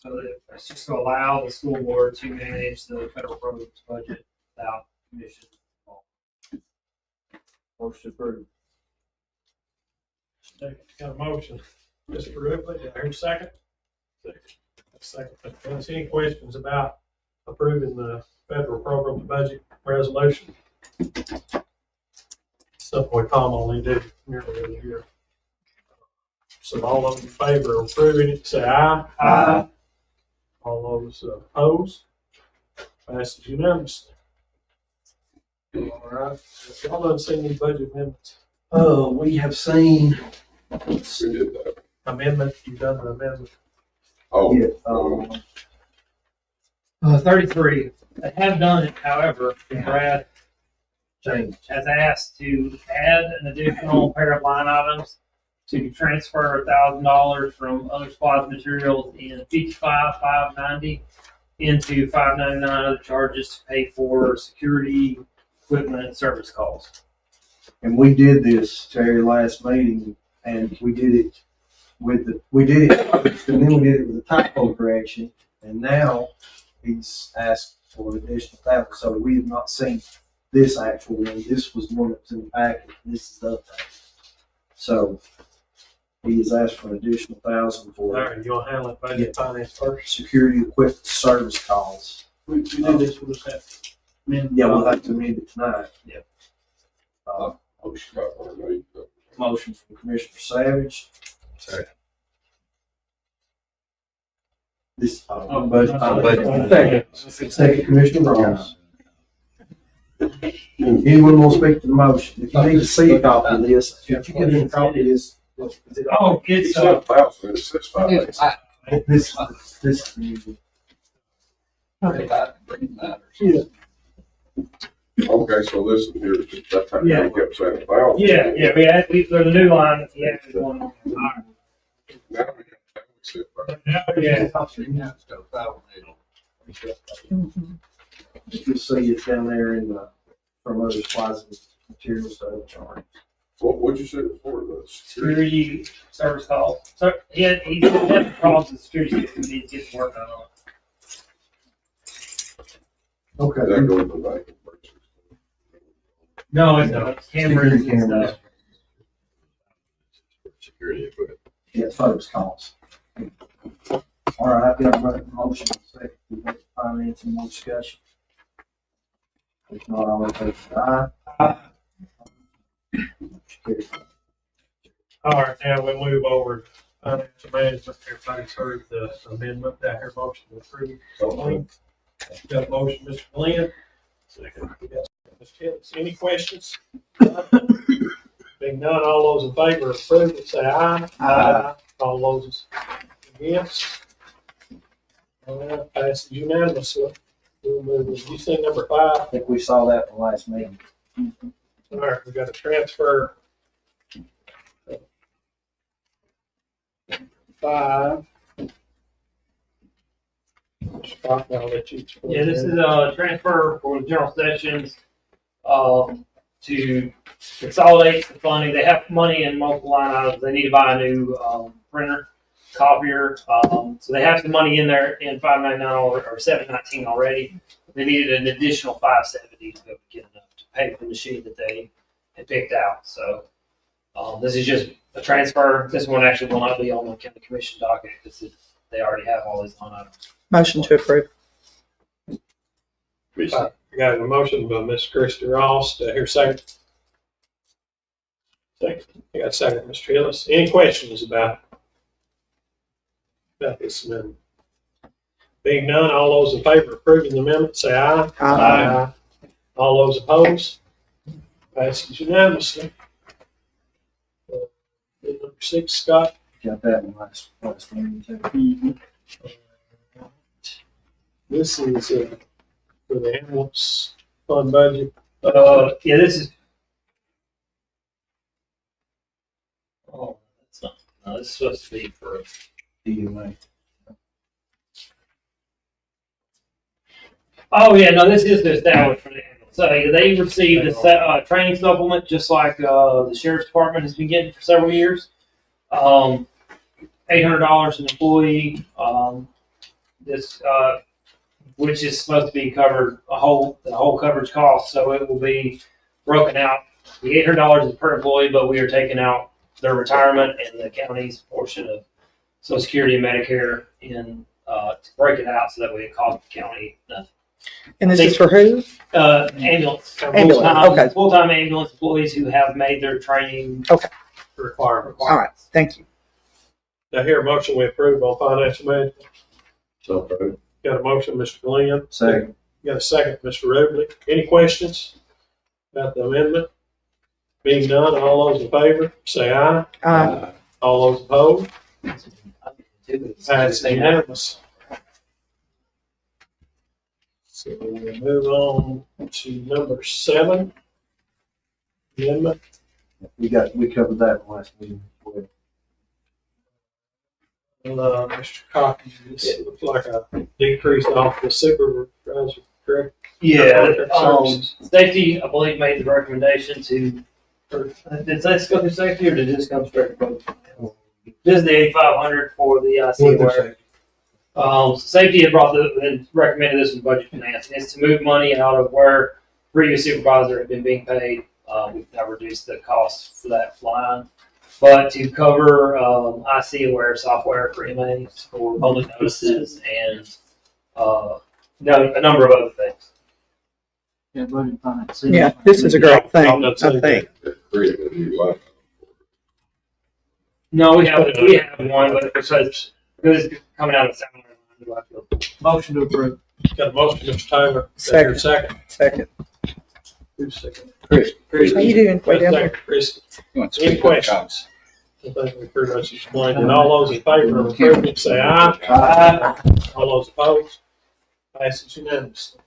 So it's just to allow the school board to manage the federal programs budget without commission. Motion approved. Got a motion. Mr. Ripley, do I hear a second? Second. Any questions about approving the federal program budget resolution? Something we commonly do nearly every year. So all those in favor of approving it, say aye. Aye. All those opposed? Passes unanimously. All right. Y'all done seen any budget amendments? We have seen, let's see, We did that. Amendment, you've done an amendment. Oh, yeah, 33. They have done it, however, Brad change. has asked to add an additional pair of line items to transfer $1,000 from other supplies and materials in 55,590 into 599 other charges to pay for security equipment and service calls. And we did this, Terry, last meeting, and we did it and then we did it with a typo correction, and now he's asked for an additional $1,000. So we have not seen this actual one. This was one that's in the packet. This is the other thing. So he has asked for an additional $1,000 All for right, you want to handle it budget finance first? security equipment service calls. We did this with that. Yeah, we'll have to amend it tonight. Yep. motion by Barnett. Motion from Commissioner Savage. Second. This, budget. Second, Commissioner Ross. Anyone want to speak to the motion? If you need to see a copy of this, if you get a copy of this. Oh, It's it's, not 1,000, it's 6,500. This. Okay, so this is here, just that time Yeah. you kept saying 1,000. there's a new line. Yeah, there's one. Now we have to sit back. You'll see it's down there in the, from other supplies and materials to other charges. What'd you say before, the security? Security service calls. So he had problems with security system. He's getting work on it. Okay. That goes to bank and purchase. No, it's not. Cameras and Cameras. stuff. Security equipment. Yeah, service calls. All right, I've got a motion, second, we have finance and more discussion. If not, I'll take aye. All right, now we move over financial management. Everybody's heard the amendment. That here motion to approve. Got a motion, Mr. Glenn. Second. Ms. Tibbs. Any questions? Being none, all those in favor of approval, say aye. Aye. All those against? All right, passes unanimously. We'll move, you see number 5? I think we saw that in the last meeting. All right, we got a transfer. 5. Scott, I'll let you. Yeah, this is a transfer for the general sessions to consolidate the funding. They have money in multiple line items. They need to buy a new printer, copier. So they have some money in there in 599 or 719 already. They needed an additional 570 to go get enough to pay for the machine that they had picked out. So this is just a transfer. This one actually will not be on the county commission docket because they already have all these line items. Motion to approve. I got a motion by Ms. Christie Ross. Do I hear a second? Second. I got a second, Mr. Hillis. Any questions about this amendment? Being none, all those in favor of approving the amendment, say aye. Aye. All those opposed? Passes unanimously. Number 6, Scott. Got that in last meeting too. This is for the ambulance fund budget. Yeah, this is. Oh, that's not. No, this is supposed to be for. DUA. Oh yeah, no, this is the establish for the ambulance. So they received a training supplement, just like the sheriff's department has been getting for several years. $800 an employee. this, which is supposed to be covered, the whole coverage cost, so it will be broken out. The $800 is per employee, but we are taking out their retirement and the county's portion of Social Security and Medicare to break it out so that way it costs the county nothing. And this is for who? Ambulance. Ambulance, okay. Full-time ambulance employees who have made their training. Okay. Requirements. All right, thank you. Now here, a motion we approve on financial management. So approved. Got a motion, Mr. Glenn. Second. Got a second, Mr. Rubley. Any questions about the amendment? Being none, all those in favor, say aye. All those opposed, that's unanimous. So we'll move on to number 7. Amendment. We covered that last meeting. Mr. Cox, it looks like a decrease off the supervisor, correct? Yeah, Services. safety, I believe, made the recommendation to, or did this go through safety or did this come straight from? This is the 8,500 for the IC where, safety had and recommended this in budget finance. And it's to move money out of where previous supervisor had been being paid. We've now reduced the cost for that line. But to cover IC Aware software for MAs, for public notices, and a number of other things. Yeah, budget finance. Yeah, this is a great thing, I think. Created a new line. No, we have one, but because it's coming out of the salary line. Motion to approve. Got a motion, Mr. Taylor. Second. Second. Second. Who's second? How you doing? Way down there? Second, Chris. Any questions? I think we pretty much explained it. All those in favor of approving, say aye. Aye. All those opposed, passes unanimously.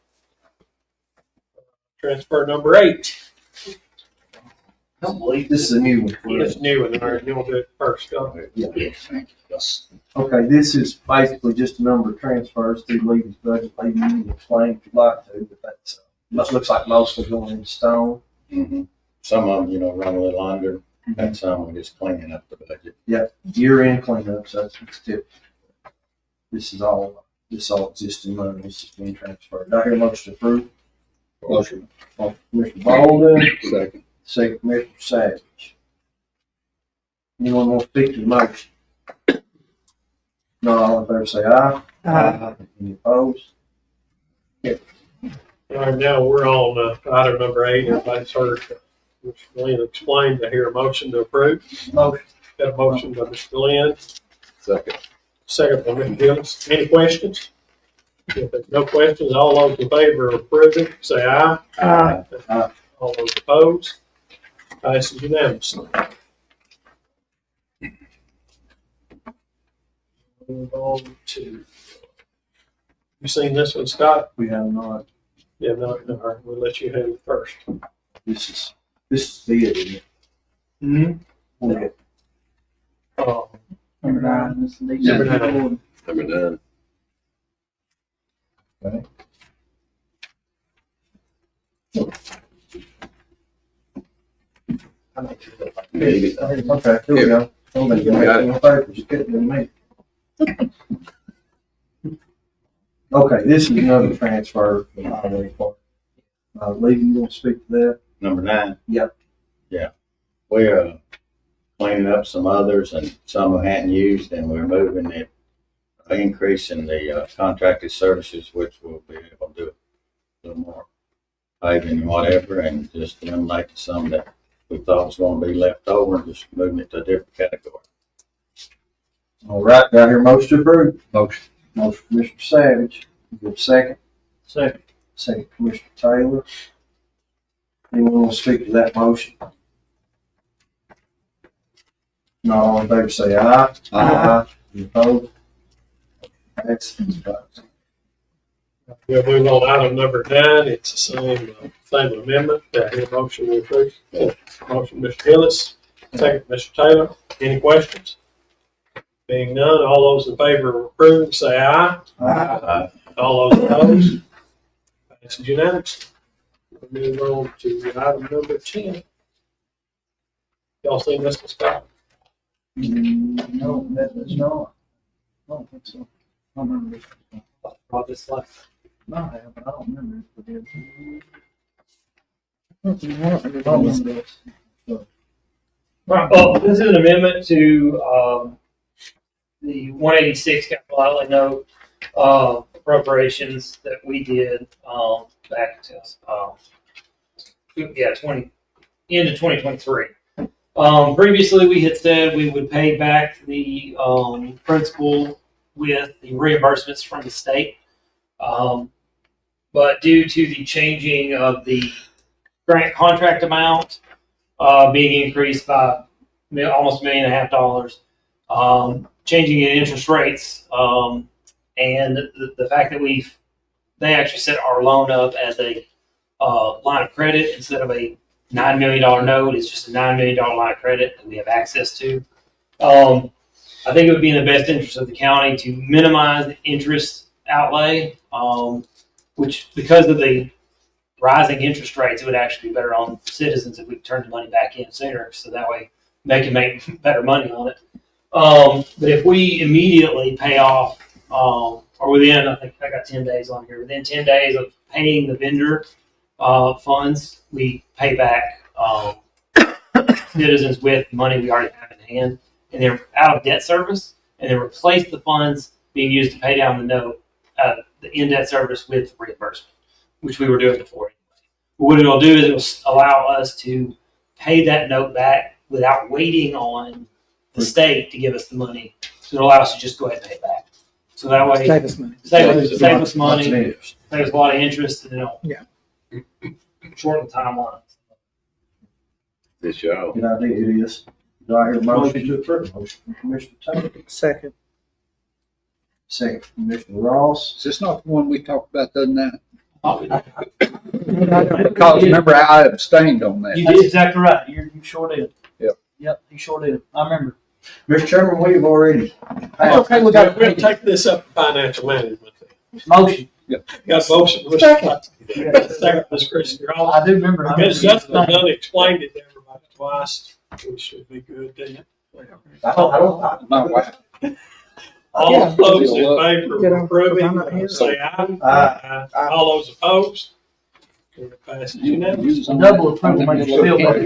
Transfer number 8. I don't believe This is a new one. for us. It's new in there. You want to do it first, go ahead. Okay, this is basically just a number of transfers through Levy's budget. Levy, you can explain if you'd like to, but that's, looks like mostly going in stone. Some of them, run a little under, and some are just cleaning up the budget. Year-end cleanup, so it's typical. This all existing money, this is being transferred. Do I hear a motion to approve? Motion. Commissioner Bolden, Second. second Commissioner Savage. Anyone want to speak to the motion? Not all in favor, say aye. Any opposed? All right, now we're on item number 8. Everybody's heard Mr. Glenn explain. To hear a motion to approve. Motion. Got a motion by Mr. Glenn, Second. second by Mr. Gillis. Any questions? If there's no questions, all those in favor of approving, say aye. All those opposed, passes unanimously. Move on to, you seen this one, Scott? We have not. Yeah, no, all right, we'll let you have it first. This is the it, isn't it? Okay. Number 9. This is the Number executive 9. order. Number 9. Okay, here we go. Somebody can make it on paper, you couldn't do me. Okay, this is another transfer from the highway department. Lee, you want to speak to that? Number 9? Yep. Yeah. We're cleaning up some others and some we hadn't used, and we're moving it, increasing the contracted services, which we'll be able to do a little more paving and whatever, and just eliminate some that we thought was going to be left over and just moving it to a different category. All right, got here motion to approve. Motion. Motion Commissioner Savage. You get a second? Second. Second Commissioner Taylor. Anyone want to speak to that motion? Not all in favor, say aye. Any opposed? That's We'll move on to item number 9. It's the same amendment. That here motion we approve. Motion, Mr. Gillis. Second, Mr. Taylor. Any questions? Being none, all those in favor of approving, say aye. All those opposed, passes unanimously. We'll move on to item number 10. Y'all seen this one, Scott? No, that is not. I don't think so. I don't remember this. Brought this last. No, I haven't. I don't remember if we did. Well, this is an amendment to, the 186 capital outlay note, appropriations that we did, back to, end of 2023. Previously, we had said we would pay back the, principal with the reimbursements from the state. But due to the changing of the grant contract amount, being increased by almost $1.5 million, changing in interest rates, and the fact that they actually set our loan up as a line of credit instead of a $9 million note. It's just a $9 million line of credit that we have access to. I think it would be in the best interest of the county to minimize the interest outlay, which, because of the rising interest rates, it would actually be better on citizens if we turn the money back in sooner, so that way they can make better money on it. But if we immediately pay off, or within, I think I got 10 days on here, within 10 days of paying the vendor funds, we pay back citizens with money we already have in hand, and they're out of debt service, and then replace the funds being used to pay down the note, the in-debt service with reimbursement, which we were doing before. What it'll do is it'll allow us to pay that note back without waiting on the state to give us the money. So it'll allow us to just go ahead and pay it back. So that way, Save us money. save us money, save Lots us a lot of interest, and it'll Yeah. shorten the timeline. This y'all. Good idea it is. Do I hear a motion to approve? Motion from Commissioner Taylor, Second. second from Commissioner Ross. Is this not the one we talked about the other night? You Because remember, I abstained on that. That's exactly right. You sure did. Yep. Yep, you sure did. I remember. Mr. Chairman, we've already. Okay, we got. We'll take this up to financial management. Motion. Got a motion. Second. Second, Ms. Christie, all. I do remember. Ms. Justin done explained it to everybody twice. We should be good then. My wife. All Yeah. those in favor Get of on. approving, I'm not here. say aye. Aye. All those opposed? It passes unanimously. Double approval makes you feel better.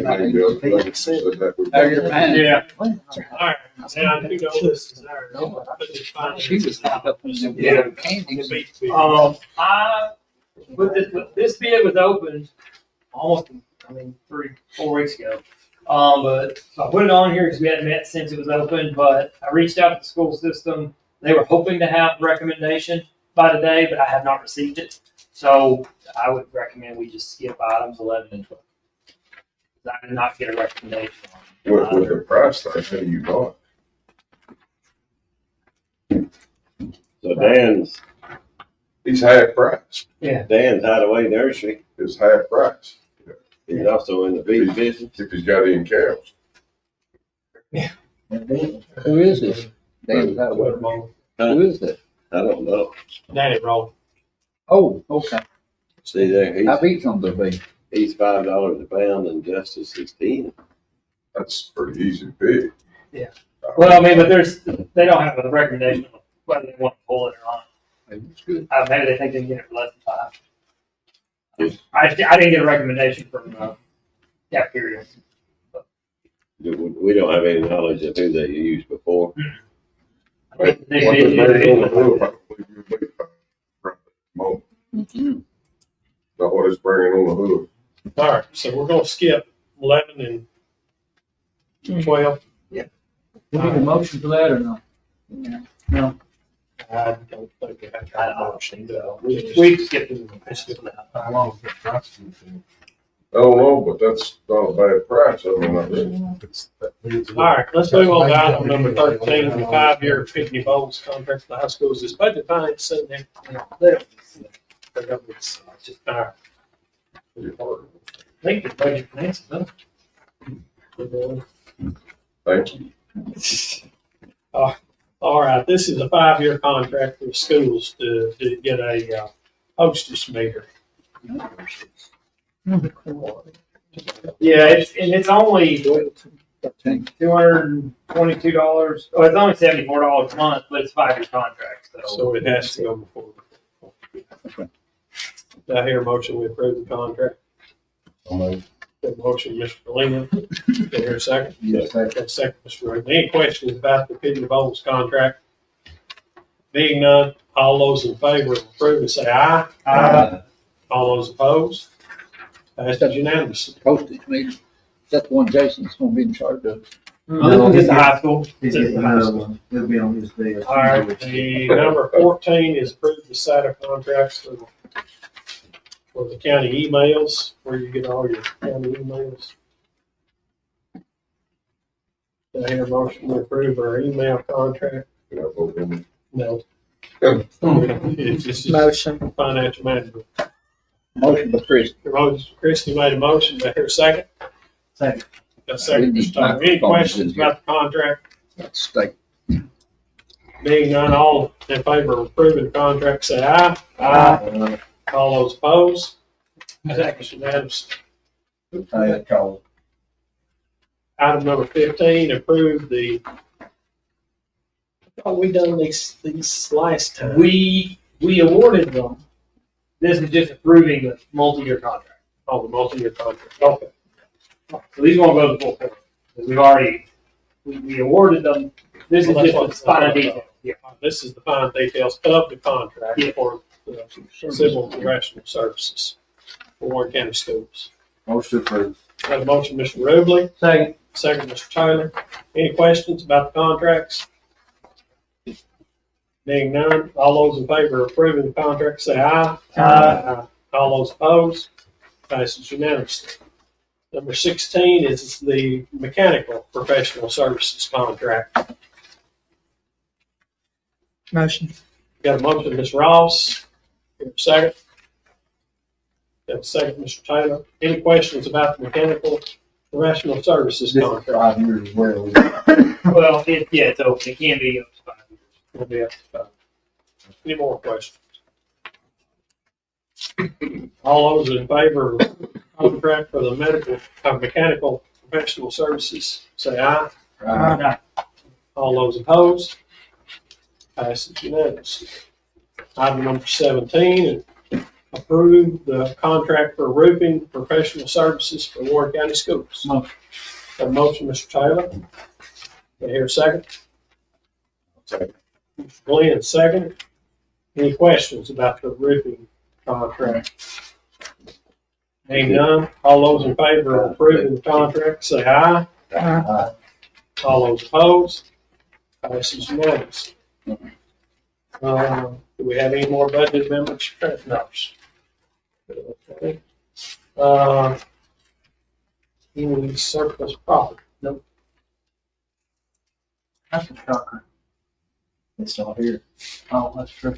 Now you're mad. Yeah. All right. Now, I do know this is ours. But it's fine. She was tied up in them Yeah. candies. This bid was opened almost, 4 weeks ago. But I put it on here because we hadn't met since it was open, but I reached out to the school system. They were hoping to have a recommendation by today, but I have not received it. So I would recommend we just skip items 11 and 12. I did not get a recommendation on With the price tag, how do you know So Dan's it? He's half price. Dan's Hideaway Nursery. It's half price. He's also in the beef business. If he's got any cows. Who is this? Dan Hideaway. Who is that? I don't know. Danny roll. Oh, okay. See there, I've eaten on the beef. he's $5 a pound and Justice is 10. That's pretty easy to pick. Yeah. Well, but they don't have a recommendation of whether they want to pull it or not. It's good. Maybe they think they can get it for less than 5. I didn't get a recommendation from cafeteria. We don't have any knowledge of who they used before. They What did they're bringing on the it. hoof, I don't believe you'll be fine. Right at the moment. Not what it's bringing on the hoof. All right, so we're gonna skip 11 and 12. We need a motion for that or no? No. I don't think we have got a motion. We skipped it. I don't know, but that's not a bad price. I mean, All right, let's move on to item number 13, the 5-year Pitney Bowles contract for the high schools. Is budget finance sitting there? They don't. It's just, all right. I think the budget finance is done. thank you. All right, this is a 5-year contract for the schools to get a hostess meter. Yeah, it's only $13. $222. Oh, it's only $74 a month, but it's a 5-year contract. So So it has to go before the Do I hear a motion we approve the contract? So moved. Got a motion, Mr. Lehman. Do I hear a second? Yes, sir. Got a second, Mr. Ruben. Any questions about the Pigeon Bowles contract? Being none, all those in favor of approving, say aye. All those opposed? Passed unanimously. Postage meter. That's the one Jason's gonna be in charge of. This is the high school. He's This is getting the high another school. one. It'll be on his desk. All right, the number 14 is approved the SATA contracts for the county emails, where you get all your county emails. Do I hear a motion to approve our email contract? Can I vote on it? No. It's just Motion. financial management. Motion by Chris. Christie made a motion. Do I hear a second? Second. Got a second, Mr. Tyler. Any questions about the contract? That's state. Being none, all in favor of approving the contract, say aye. All those opposed? That's unanimous. I had called. Item number 15, approve the, oh, we done these last time. We awarded them. This is just approving the multi-year contract. Oh, the multi-year contract, okay. So these won't go to the full court. We've already, we awarded them. This is Well, that's just what- the final detail. Yeah. This is the fine details of the contract Yeah. for the civil correctional services for Warren County Schools. Motion approved. Got a motion, Mr. Rubley, Second. second, Mr. Tyler. Any questions about the contracts? Being none, all those in favor of approving the contract, say aye. Aye. All those opposed? Passes unanimously. Number 16 is the mechanical professional services contract. Motion. Got a motion, Ms. Ross. Give a second. Got a second, Mr. Taylor. Any questions about the mechanical professional services This is contract? 5 years as well. Well, it's open. It can be up to 5 years. Will be up to 5. Any more questions? All those in favor of the contract for the mechanical professional services, say aye. All those opposed? Passes unanimously. Item number 17, approve the contract for roofing professional services for Warren County Schools. Motion. Got a motion, Mr. Taylor. Do I hear a second? Second. Mr. Glenn, second. Any questions about the roofing contract? Hearing none, all those in favor of approving the contract, say aye. All those opposed? Passes unanimously. Do we have any more budget amendments? No. Okay. Any surplus property? Nope. That's a shocker. It's not here. Oh, that's true.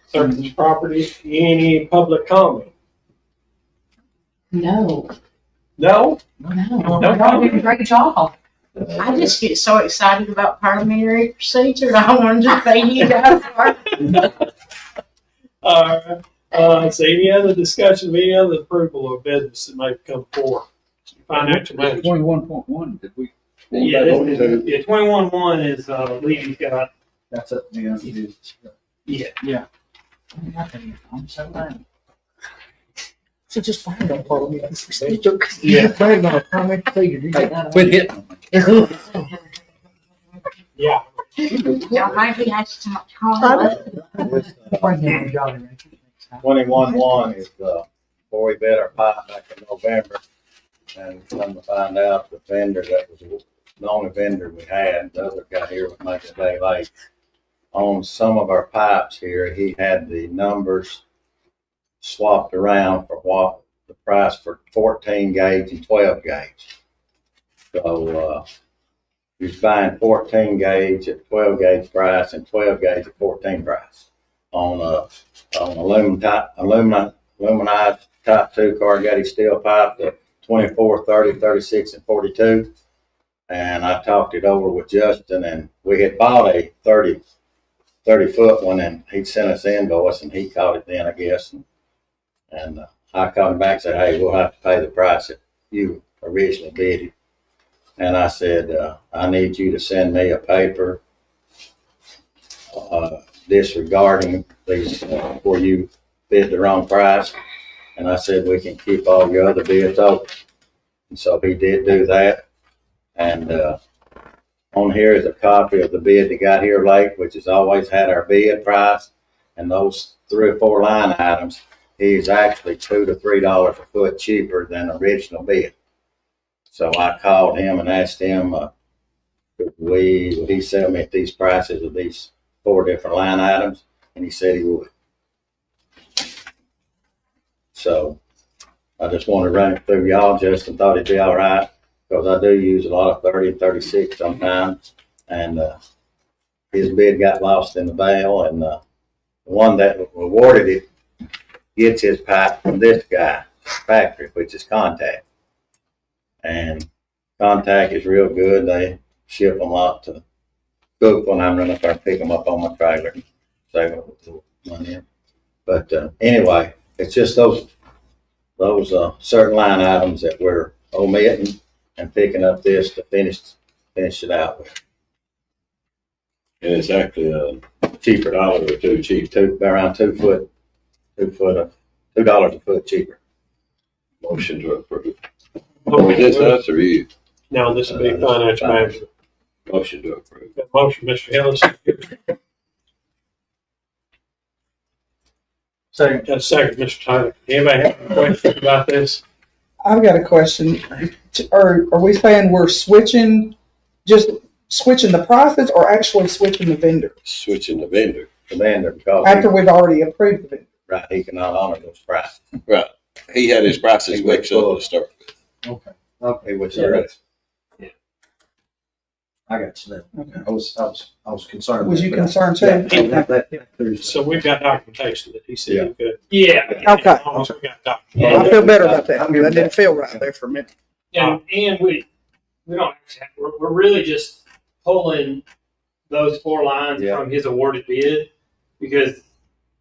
Surplus property, any public comment? No, No? no, y'all did a great job. I just get so excited about parliamentary procedure, and I want to just thank you guys for it. All right. So any other discussion of any other approval of business that may come forward? Financial management. 21.1, did we? Yeah, this is, yeah, 21-1 is, Levy's got, That's up to the end. yeah. I'm so glad. So just find them for me. Yeah. Find them, I'm going to tell you, you got that. Quit hitting them. Yeah. Y'all might be asking too much comment. Bring them, Johnny. 21-1 is, before we bid our pipe back in November. And come to find out the vendor that was the only vendor we had, the other guy here would make a day late. On some of our pipes here, he had the numbers swapped around for what the price for 14 gauge and 12 gauge. So, he was buying 14 gauge at 12 gauge price and 12 gauge at 14 price on aluminized type 2 corrugated steel pipe, the 24, 30, 36, and 42. And I talked it over with Justin, and we had bought a 30 foot one, and he'd sent us the invoice, and he caught it then, I guess. And I called him back and said, hey, we'll have to pay the price that you originally bid it. And I said, I need you to send me a paper disregarding these, where you bid the wrong price. And I said, we can keep all your other bids open. And so he did do that. And, on here is a copy of the bid that got here late, which has always had our bid price. And those 3 or 4 line items, he's actually $2 to $3 a foot cheaper than the original bid. So I called him and asked him, would he sell me at these prices of these 4 different line items? And he said he would. So I just wanted to run it through y'all. Justin thought it'd be all right, because I do use a lot of 30 and 36 sometimes. And his bid got lost in the mail, and the one that awarded it gets his pipe from this guy, factory, which is Contact. And Contact is real good. They ship them out to Cook when I'm running up there and pick them up on my trailer and save a little money. But anyway, it's just those certain line items that we're omitting and picking up this to finish it out with. And it's actually Cheaper, $1 or $2 cheap. around $2 a foot cheaper. Motion to approve. Was this us or you? Now, this will be financial management. Motion to approve. Got a motion, Mr. Ellis. Second. Got a second, Mr. Tyler. Anybody have any questions about this? I've got a question. Are we saying we're just switching the prices or actually switching the vendor? Switching the vendor. The vendor, because After we've already approved the vendor? right, he cannot honor those prices. Right. He had his prices mixed up to start with. Okay, He was I got you now. Okay. I was concerned. Was you but I- concerned too? Yeah, that clears it. So we've got documentation that he said he could. Yeah. Okay. As long as we got documentation. Well, I feel better about that. That didn't feel right there for a minute. And we don't actually have, we're really just pulling those 4 lines Yeah. from his awarded bid, because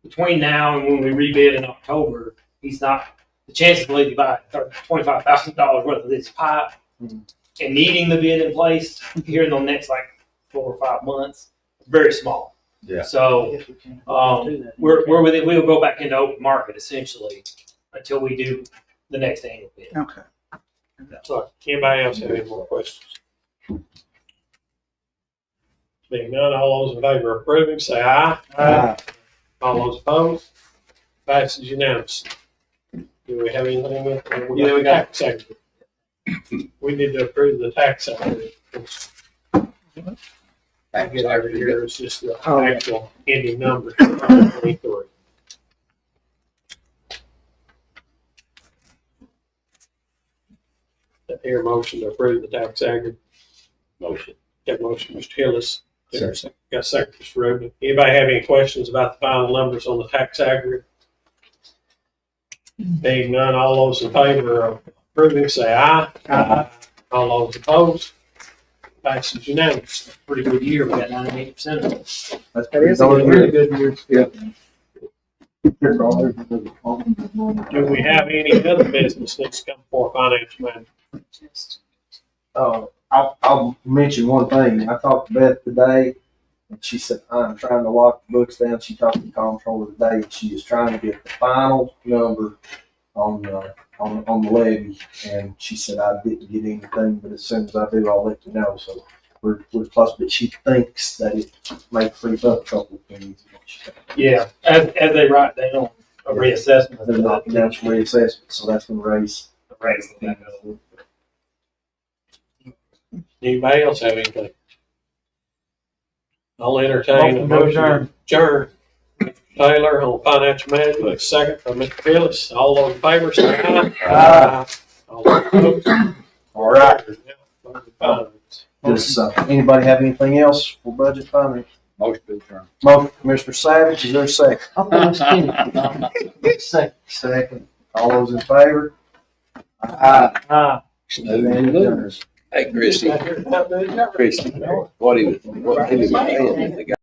between now and when we rebid in October, he's not, the chances of Lady buying $25,000 worth of this pipe and needing the bid in place here in the next like 4 or 5 months, very small. Yeah. So we're with it. We'll go back into open market essentially until we do the next annual bid. Okay. So, anybody else have any more questions? Being none, all those in favor of approving, say aye. Aye. All those opposed? Passes unanimously. Do we have anything with? Yeah, we got- tax aggregate. We need to approve the tax aggregate. Aggregate every year is just the Oh, yeah. actual ending number. 23. Here, motion to approve the tax aggregate. Motion. Got a motion, Mr. Hillis. Got a second, Mr. Rubin. Anybody have any questions about the final numbers on the tax aggregate? Being none, all those in favor of approving, say aye. Aye. All those opposed? Passes unanimously. Pretty good year. We got 98% of it. That's That is a really good year. Yeah. Do we have any other business that's come for financial management? I'll mention one thing. I talked to Beth today, and she said, I'm trying to lock the books down. She talked to the comptroller today, and she is trying to get the final number on the levy. And she said, I didn't get anything, but as soon as I do, I'll let you know. So we're close, but she thinks that it may creep up a couple of pennies. Yeah, as they write down a reassessment. They're knocking down some reassessment, so that's going to raise Raise the Anybody else have anything? I'll entertain a motion to adjourn. Taylor on financial management, second from Mr. Phillips. All those in favor, say aye. Aye. All those opposed? All right. Finance. Does anybody have anything else for budget finance? Motion to adjourn. Motion, Commissioner Savage, is there a second? I thought it was Kenny. Second. All those in favor? Hey, Christie. Christie, what he was saying, the guy